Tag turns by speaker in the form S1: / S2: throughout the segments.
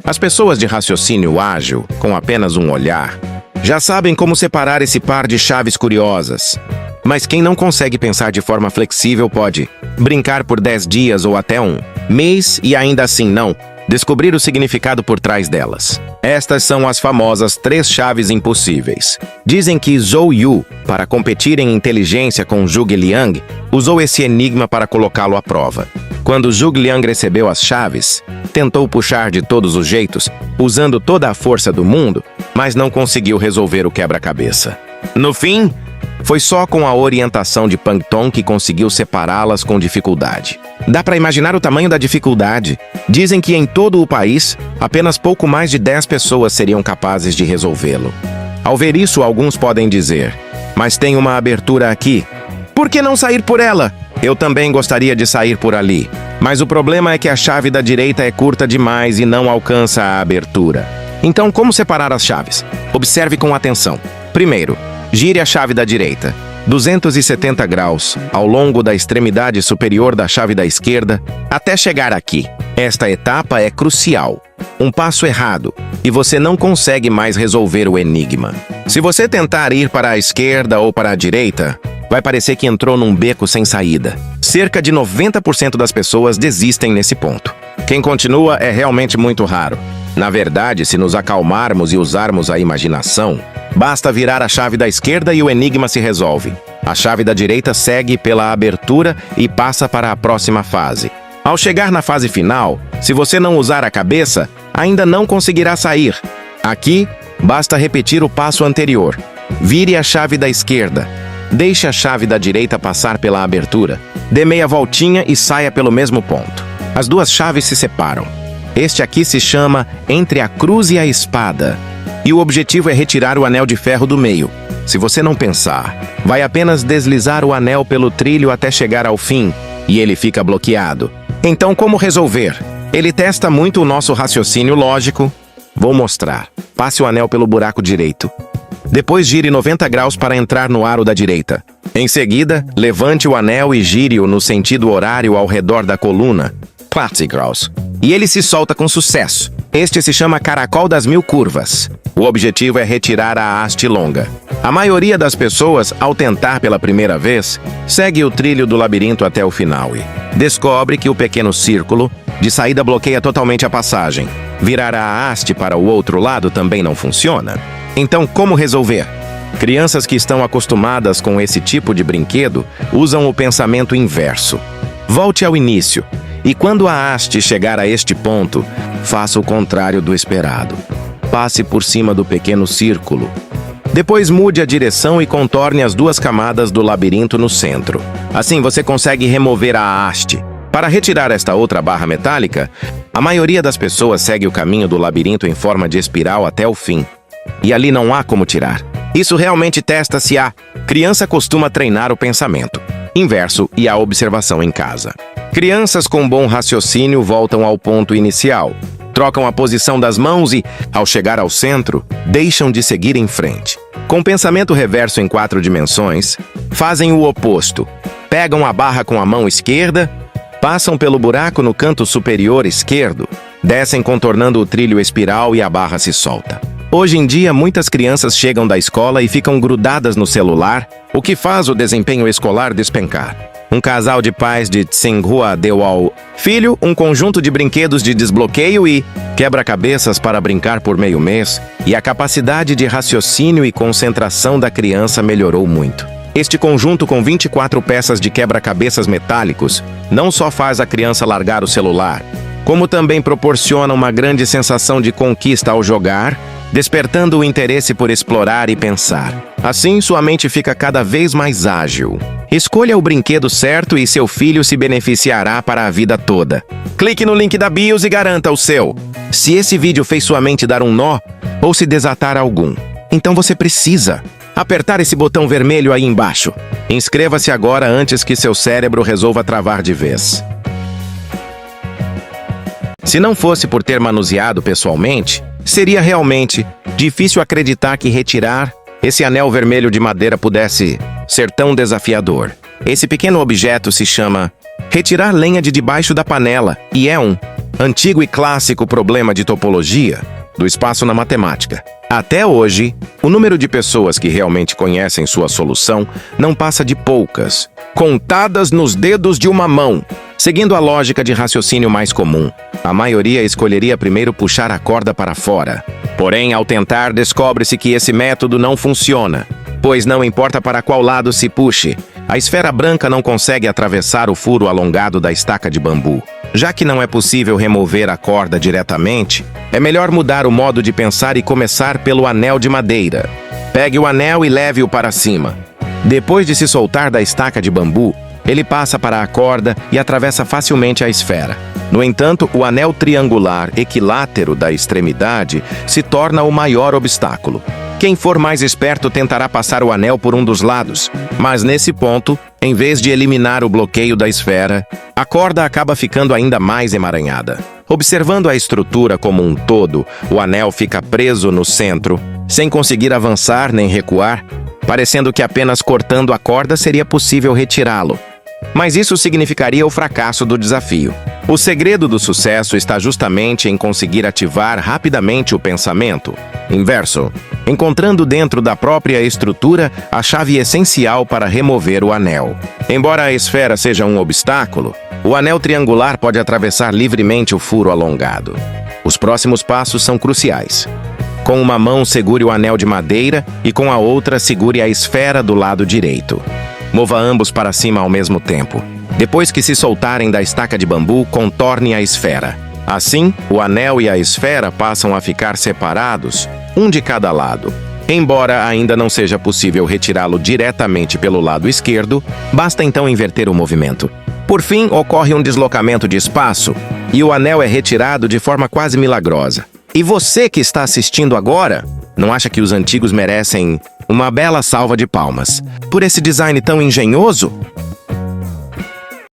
S1: As pessoas de raciocínio ágil, com apenas um olhar, já sabem como separar esse par de chaves curiosas. Mas quem não consegue pensar de forma flexível pode brincar por 10 dias ou até um mês e ainda assim não descobrir o significado por trás delas. Estas são as famosas 3 chaves impossíveis. Dizem que Zhou Yu, para competir em inteligência com Zhuge Liang, usou esse enigma para colocá-lo à prova. Quando Zhuge Liang recebeu as chaves, tentou puxar de todos os jeitos, usando toda a força do mundo, mas não conseguiu resolver o quebra-cabeça. No fim, foi só com a orientação de Pang Tong que conseguiu separá-las com dificuldade. Dá para imaginar o tamanho da dificuldade. Dizem que em todo o país, apenas pouco mais de 10 pessoas seriam capazes de resolvê-lo. Ao ver isso, alguns podem dizer: mas tem uma abertura aqui. Por que não sair por ela? Eu também gostaria de sair por ali. Mas o problema é que a chave da direita é curta demais e não alcança a abertura. Então, como separar as chaves? Observe com atenção. Primeiro, gire a chave da direita 270 graus ao longo da extremidade superior da chave da esquerda até chegar aqui. Esta etapa é crucial. Um passo errado e você não consegue mais resolver o enigma. Se você tentar ir para a esquerda ou para a direita, vai parecer que entrou num beco sem saída. Cerca de 90% das pessoas desistem nesse ponto. Quem continua é realmente muito raro. Na verdade, se nos acalmarmos e usarmos a imaginação, basta virar a chave da esquerda e o enigma se resolve. A chave da direita segue pela abertura e passa para a próxima fase. Ao chegar na fase final, se você não usar a cabeça, ainda não conseguirá sair. Aqui, basta repetir o passo anterior. Vire a chave da esquerda. Deixe a chave da direita passar pela abertura. Dê meia voltinha e saia pelo mesmo ponto. As duas chaves se separam. Este aqui se chama Entre a Cruz e a Espada. E o objetivo é retirar o anel de ferro do meio. Se você não pensar, vai apenas deslizar o anel pelo trilho até chegar ao fim, e ele fica bloqueado. Então, como resolver? Ele testa muito o nosso raciocínio lógico. Vou mostrar. Passe o anel pelo buraco direito. Depois gire 90 graus para entrar no aro da direita. Em seguida, levante o anel e gire-o no sentido horário ao redor da coluna. 40 graus. E ele se solta com sucesso. Este se chama Caracol das Mil Curvas. O objetivo é retirar a haste longa. A maioria das pessoas, ao tentar pela primeira vez, segue o trilho do labirinto até o final e descobre que o pequeno círculo de saída bloqueia totalmente a passagem. Virar a haste para o outro lado também não funciona. Então, como resolver? Crianças que estão acostumadas com esse tipo de brinquedo usam o pensamento inverso. Volte ao início. E quando a haste chegar a este ponto, faça o contrário do esperado. Passe por cima do pequeno círculo. Depois mude a direção e contorne as duas camadas do labirinto no centro. Assim você consegue remover a haste. Para retirar esta outra barra metálica, a maioria das pessoas segue o caminho do labirinto em forma de espiral até o fim. E ali não há como tirar. Isso realmente testa se a criança costuma treinar o pensamento inverso e a observação em casa. Crianças com bom raciocínio voltam ao ponto inicial, trocam a posição das mãos e, ao chegar ao centro, deixam de seguir em frente. Com pensamento reverso em 4 dimensões, fazem o oposto. Pegam a barra com a mão esquerda, passam pelo buraco no canto superior esquerdo, descem contornando o trilho espiral e a barra se solta. Hoje em dia, muitas crianças chegam da escola e ficam grudadas no celular, o que faz o desempenho escolar despencar. Um casal de pais de Tsinghua deu ao filho um conjunto de brinquedos de desbloqueio e quebra-cabeças para brincar por meio mês, e a capacidade de raciocínio e concentração da criança melhorou muito. Este conjunto com 24 peças de quebra-cabeças metálicos não só faz a criança largar o celular, como também proporciona uma grande sensação de conquista ao jogar, despertando o interesse por explorar e pensar. Assim, sua mente fica cada vez mais ágil. Escolha o brinquedo certo e seu filho se beneficiará para a vida toda. Clique no link da BIOS e garanta o seu. Se esse vídeo fez sua mente dar um nó ou se desatar algum, então você precisa apertar esse botão vermelho aí embaixo. Inscreva-se agora antes que seu cérebro resolva travar de vez. Se não fosse por ter manuseado pessoalmente, seria realmente difícil acreditar que retirar esse anel vermelho de madeira pudesse ser tão desafiador. Esse pequeno objeto se chama retirar lenha de debaixo da panela e é um Antigo e clássico problema de topologia do espaço na matemática. Até hoje, o número de pessoas que realmente conhecem sua solução não passa de poucas, contadas nos dedos de uma mão. Seguindo a lógica de raciocínio mais comum, a maioria escolheria primeiro puxar a corda para fora. Porém, ao tentar, descobre-se que esse método não funciona, pois não importa para qual lado se puxe, a esfera branca não consegue atravessar o furo alongado da estaca de bambu. Já que não é possível remover a corda diretamente, é melhor mudar o modo de pensar e começar pelo anel de madeira. Pegue o anel e leve-o para cima. Depois de se soltar da estaca de bambu, ele passa para a corda e atravessa facilmente a esfera. No entanto, o anel triangular equilátero da extremidade se torna o maior obstáculo. Quem for mais esperto tentará passar o anel por um dos lados, mas nesse ponto, em vez de eliminar o bloqueio da esfera, a corda acaba ficando ainda mais emaranhada. Observando a estrutura como um todo, o anel fica preso no centro, sem conseguir avançar nem recuar, parecendo que apenas cortando a corda seria possível retirá-lo. Mas isso significaria o fracasso do desafio. O segredo do sucesso está justamente em conseguir ativar rapidamente o pensamento inverso, encontrando dentro da própria estrutura a chave essencial para remover o anel. Embora a esfera seja um obstáculo, o anel triangular pode atravessar livremente o furo alongado. Os próximos passos são cruciais. Com uma mão, segure o anel de madeira e com a outra, segure a esfera do lado direito. Mova ambos para cima ao mesmo tempo. Depois que se soltarem da estaca de bambu, contorne a esfera. Assim, o anel e a esfera passam a ficar separados, um de cada lado. Embora ainda não seja possível retirá-lo diretamente pelo lado esquerdo, basta então inverter o movimento. Por fim, ocorre um deslocamento de espaço e o anel é retirado de forma quase milagrosa. E você que está assistindo agora, não acha que os antigos merecem uma bela salva de palmas por esse design tão engenhoso?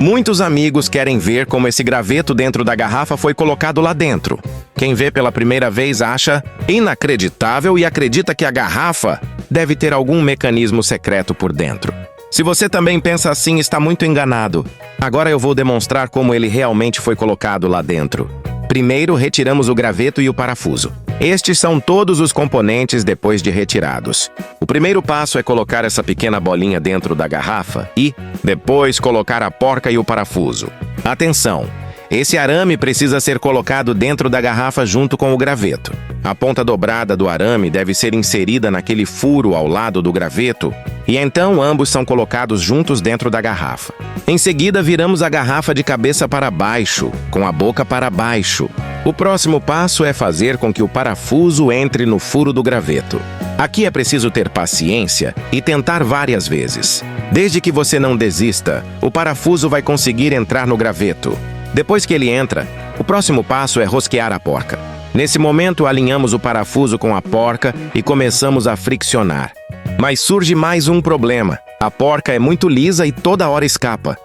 S1: Muitos amigos querem ver como esse graveto dentro da garrafa foi colocado lá dentro. Quem vê pela primeira vez acha inacreditável e acredita que a garrafa deve ter algum mecanismo secreto por dentro. Se você também pensa assim, está muito enganado. Agora eu vou demonstrar como ele realmente foi colocado lá dentro. Primeiro, retiramos o graveto e o parafuso. Estes são todos os componentes depois de retirados. O primeiro passo é colocar essa pequena bolinha dentro da garrafa e, depois, colocar a porca e o parafuso. Atenção! Esse arame precisa ser colocado dentro da garrafa junto com o graveto. A ponta dobrada do arame deve ser inserida naquele furo ao lado do graveto e então ambos são colocados juntos dentro da garrafa. Em seguida, viramos a garrafa de cabeça para baixo, com a boca para baixo. O próximo passo é fazer com que o parafuso entre no furo do graveto. Aqui é preciso ter paciência e tentar várias vezes. Desde que você não desista, o parafuso vai conseguir entrar no graveto. Depois que ele entra, o próximo passo é rosquear a porca. Nesse momento, alinhamos o parafuso com a porca e começamos a friccionar. Mas surge mais um problema. A porca é muito lisa e toda hora escapa.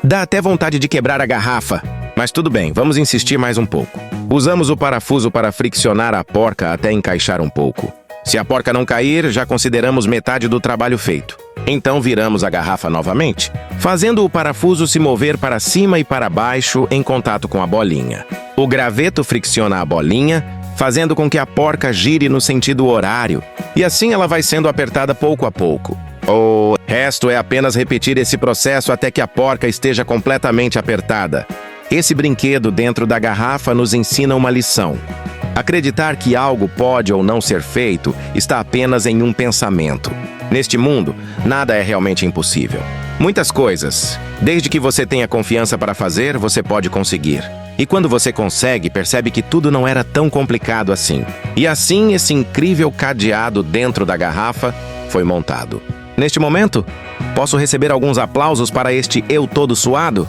S1: Dá até vontade de quebrar a garrafa. Mas tudo bem, vamos insistir mais um pouco. Usamos o parafuso para friccionar a porca até encaixar um pouco. Se a porca não cair, já consideramos metade do trabalho feito. Então viramos a garrafa novamente, fazendo o parafuso se mover para cima e para baixo em contato com a bolinha. O graveto fricciona a bolinha, fazendo com que a porca gire no sentido horário, e assim ela vai sendo apertada pouco a pouco. O resto é apenas repetir esse processo até que a porca esteja completamente apertada. Esse brinquedo dentro da garrafa nos ensina uma lição. Acreditar que algo pode ou não ser feito está apenas em um pensamento. Neste mundo, nada é realmente impossível. Muitas coisas, desde que você tenha confiança para fazer, você pode conseguir. E quando você consegue, percebe que tudo não era tão complicado assim. E assim, esse incrível cadeado dentro da garrafa foi montado. Neste momento, posso receber alguns aplausos para este eu todo suado?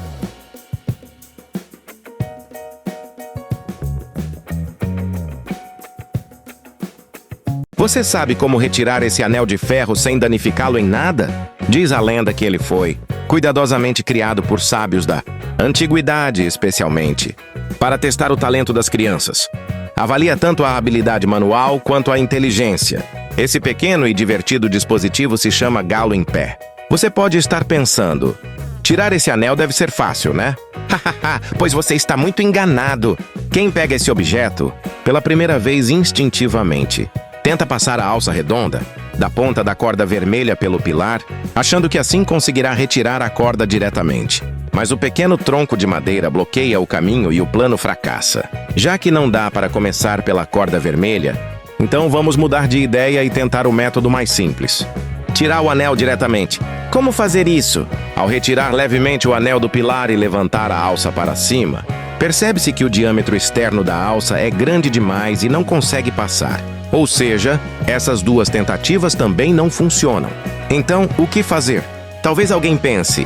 S1: Você sabe como retirar esse anel de ferro sem danificá-lo em nada? Diz a lenda que ele foi cuidadosamente criado por sábios da antiguidade, especialmente, para testar o talento das crianças. Avalia tanto a habilidade manual quanto a inteligência. Esse pequeno e divertido dispositivo se chama galo em pé. Você pode estar pensando, tirar esse anel deve ser fácil, né? Hahaha, pois você está muito enganado. Quem pega esse objeto, pela primeira vez instintivamente, tenta passar a alça redonda, da ponta da corda vermelha pelo pilar, achando que assim conseguirá retirar a corda diretamente. Mas o pequeno tronco de madeira bloqueia o caminho e o plano fracassa. Já que não dá para começar pela corda vermelha, então vamos mudar de ideia e tentar o método mais simples. Tirar o anel diretamente. Como fazer isso? Ao retirar levemente o anel do pilar e levantar a alça para cima, percebe-se que o diâmetro externo da alça é grande demais e não consegue passar. Ou seja, essas duas tentativas também não funcionam. Então, o que fazer? Talvez alguém pense,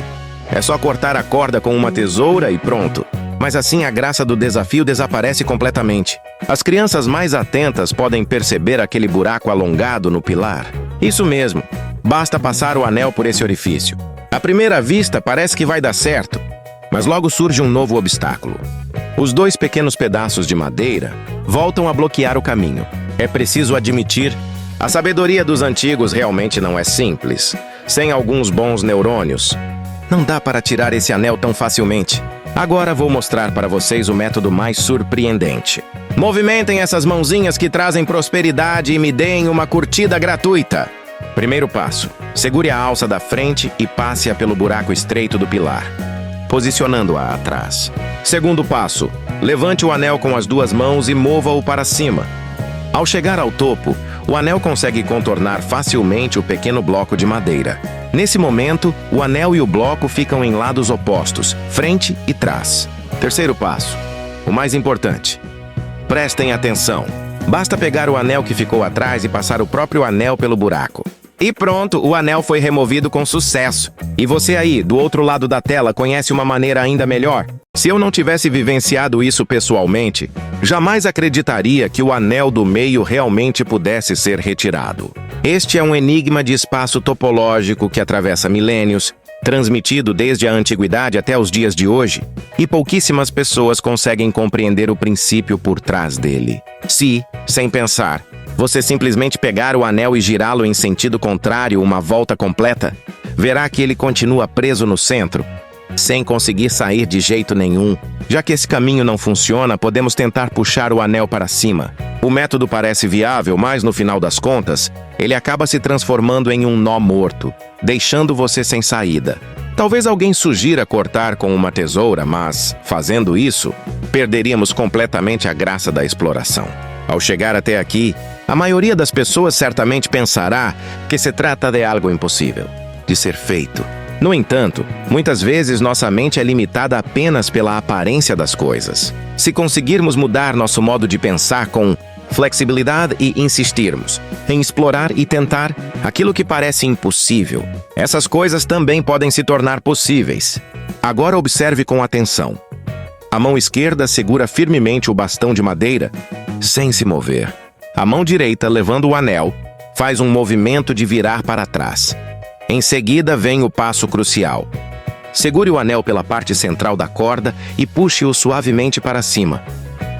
S1: é só cortar a corda com uma tesoura e pronto. Mas assim a graça do desafio desaparece completamente. As crianças mais atentas podem perceber aquele buraco alongado no pilar. Isso mesmo, basta passar o anel por esse orifício. À primeira vista parece que vai dar certo, mas logo surge um novo obstáculo. Os dois pequenos pedaços de madeira voltam a bloquear o caminho. É preciso admitir, a sabedoria dos antigos realmente não é simples. Sem alguns bons neurônios, não dá para tirar esse anel tão facilmente. Agora vou mostrar para vocês o método mais surpreendente. Movimentem essas mãozinhas que trazem prosperidade e me deem uma curtida gratuita. Primeiro passo, segure a alça da frente e passe-a pelo buraco estreito do pilar, posicionando-a atrás. Segundo passo, levante o anel com as duas mãos e mova-o para cima. Ao chegar ao topo, o anel consegue contornar facilmente o pequeno bloco de madeira. Nesse momento, o anel e o bloco ficam em lados opostos, frente e trás. Terceiro passo, o mais importante. Prestem atenção. Basta pegar o anel que ficou atrás e passar o próprio anel pelo buraco. E pronto, o anel foi removido com sucesso. E você aí, do outro lado da tela, conhece uma maneira ainda melhor? Se eu não tivesse vivenciado isso pessoalmente, jamais acreditaria que o anel do meio realmente pudesse ser retirado. Este é um enigma de espaço topológico que atravessa milênios, transmitido desde a antiguidade até os dias de hoje, e pouquíssimas pessoas conseguem compreender o princípio por trás dele. Se, sem pensar, você simplesmente pegar o anel e girá-lo em sentido contrário uma volta completa, verá que ele continua preso no centro, sem conseguir sair de jeito nenhum. Já que esse caminho não funciona, podemos tentar puxar o anel para cima. O método parece viável, mas no final das contas, ele acaba se transformando em um nó morto, deixando você sem saída. Talvez alguém sugira cortar com uma tesoura, mas, fazendo isso, perderíamos completamente a graça da exploração. Ao chegar até aqui, a maioria das pessoas certamente pensará que se trata de algo impossível de ser feito. No entanto, muitas vezes nossa mente é limitada apenas pela aparência das coisas. Se conseguirmos mudar nosso modo de pensar com flexibilidade e insistirmos em explorar e tentar aquilo que parece impossível, essas coisas também podem se tornar possíveis. Agora observe com atenção. A mão esquerda segura firmemente o bastão de madeira, sem se mover. A mão direita, levando o anel, faz um movimento de virar para trás. Em seguida vem o passo crucial. Segure o anel pela parte central da corda e puxe-o suavemente para cima.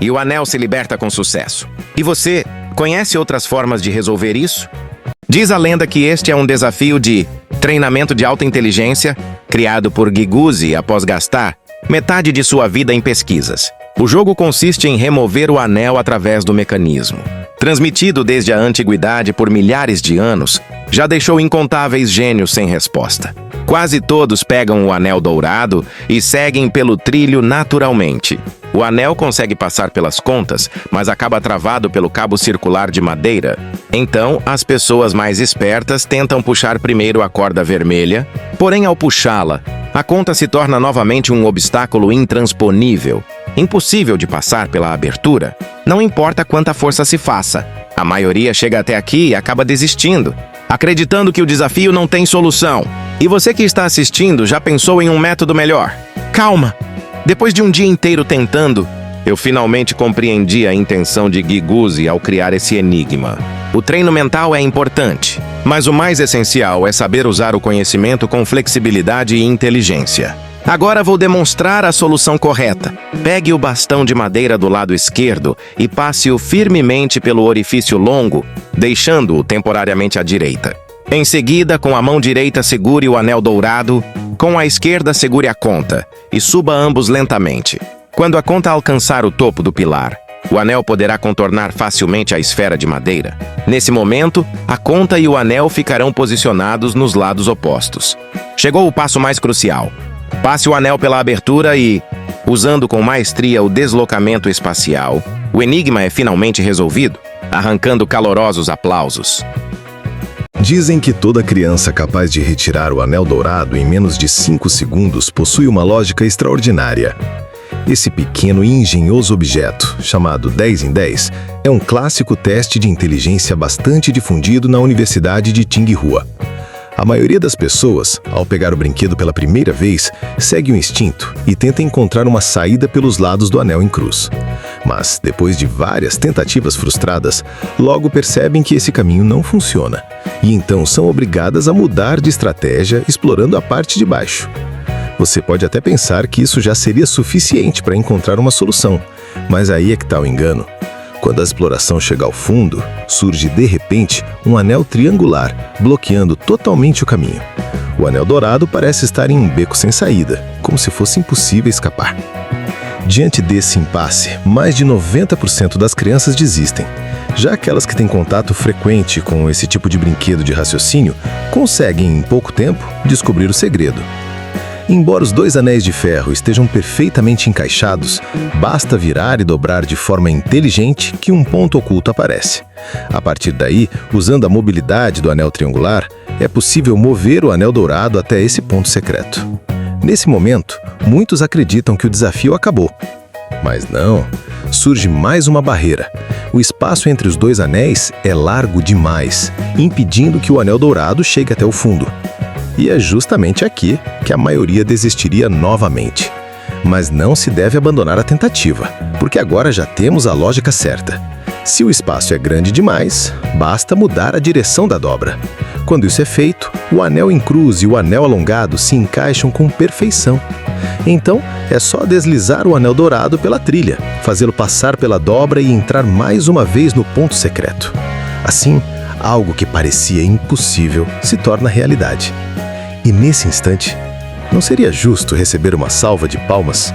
S1: E o anel se liberta com sucesso. E você conhece outras formas de resolver isso? Diz a lenda que este é um desafio de treinamento de alta inteligência criado por Giguzzi após gastar metade de sua vida em pesquisas. O jogo consiste em remover o anel através do mecanismo. Transmitido desde a antiguidade por milhares de anos, já deixou incontáveis gênios sem resposta. Quase todos pegam o anel dourado e seguem pelo trilho naturalmente. O anel consegue passar pelas contas, mas acaba travado pelo cabo circular de madeira. Então, as pessoas mais espertas tentam puxar primeiro a corda vermelha, porém ao puxá-la, a conta se torna novamente um obstáculo intransponível, impossível de passar pela abertura. Não importa quanta força se faça, a maioria chega até aqui e acaba desistindo, acreditando que o desafio não tem solução. E você que está assistindo já pensou em um método melhor? Calma! Depois de um dia inteiro tentando, eu finalmente compreendi a intenção de Giguzzi ao criar esse enigma. O treino mental é importante, mas o mais essencial é saber usar o conhecimento com flexibilidade e inteligência. Agora vou demonstrar a solução correta. Pegue o bastão de madeira do lado esquerdo e passe-o firmemente pelo orifício longo, deixando-o temporariamente à direita. Em seguida, com a mão direita segure o anel dourado, com a esquerda segure a conta e suba ambos lentamente. Quando a conta alcançar o topo do pilar, o anel poderá contornar facilmente a esfera de madeira. Nesse momento, a conta e o anel ficarão posicionados nos lados opostos. Chegou o passo mais crucial. Passe o anel pela abertura e, usando com maestria o deslocamento espacial, o enigma é finalmente resolvido, arrancando calorosos aplausos.
S2: Dizem que toda criança capaz de retirar o anel dourado em menos de 5 segundos possui uma lógica extraordinária. Esse pequeno e engenhoso objeto, chamado 10 em 10, é um clássico teste de inteligência bastante difundido na Universidade de Tsinghua. A maioria das pessoas, ao pegar o brinquedo pela primeira vez, segue o instinto e tenta encontrar uma saída pelos lados do anel em cruz. Mas, depois de várias tentativas frustradas, logo percebem que esse caminho não funciona, e então são obrigadas a mudar de estratégia explorando a parte de baixo. Você pode até pensar que isso já seria suficiente para encontrar uma solução, mas aí é que está o engano. Quando a exploração chega ao fundo, surge de repente um anel triangular, bloqueando totalmente o caminho. O anel dourado parece estar em um beco sem saída, como se fosse impossível escapar. Diante desse impasse, mais de 90% das crianças desistem. Já aquelas que têm contato frequente com esse tipo de brinquedo de raciocínio, conseguem em pouco tempo descobrir o segredo. Embora os 2 anéis de ferro estejam perfeitamente encaixados, basta virar e dobrar de forma inteligente que um ponto oculto aparece. A partir daí, usando a mobilidade do anel triangular, é possível mover o anel dourado até esse ponto secreto. Nesse momento, muitos acreditam que o desafio acabou. Mas não, surge mais uma barreira. O espaço entre os 2 anéis é largo demais, impedindo que o anel dourado chegue até o fundo. E é justamente aqui que a maioria desistiria novamente. Mas não se deve abandonar a tentativa, porque agora já temos a lógica certa. Se o espaço é grande demais, basta mudar a direção da dobra. Quando isso é feito, o anel em cruz e o anel alongado se encaixam com perfeição. Então, é só deslizar o anel dourado pela trilha, fazê-lo passar pela dobra e entrar mais uma vez no ponto secreto. Assim, algo que parecia impossível se torna realidade. E nesse instante, não seria justo receber uma salva de palmas?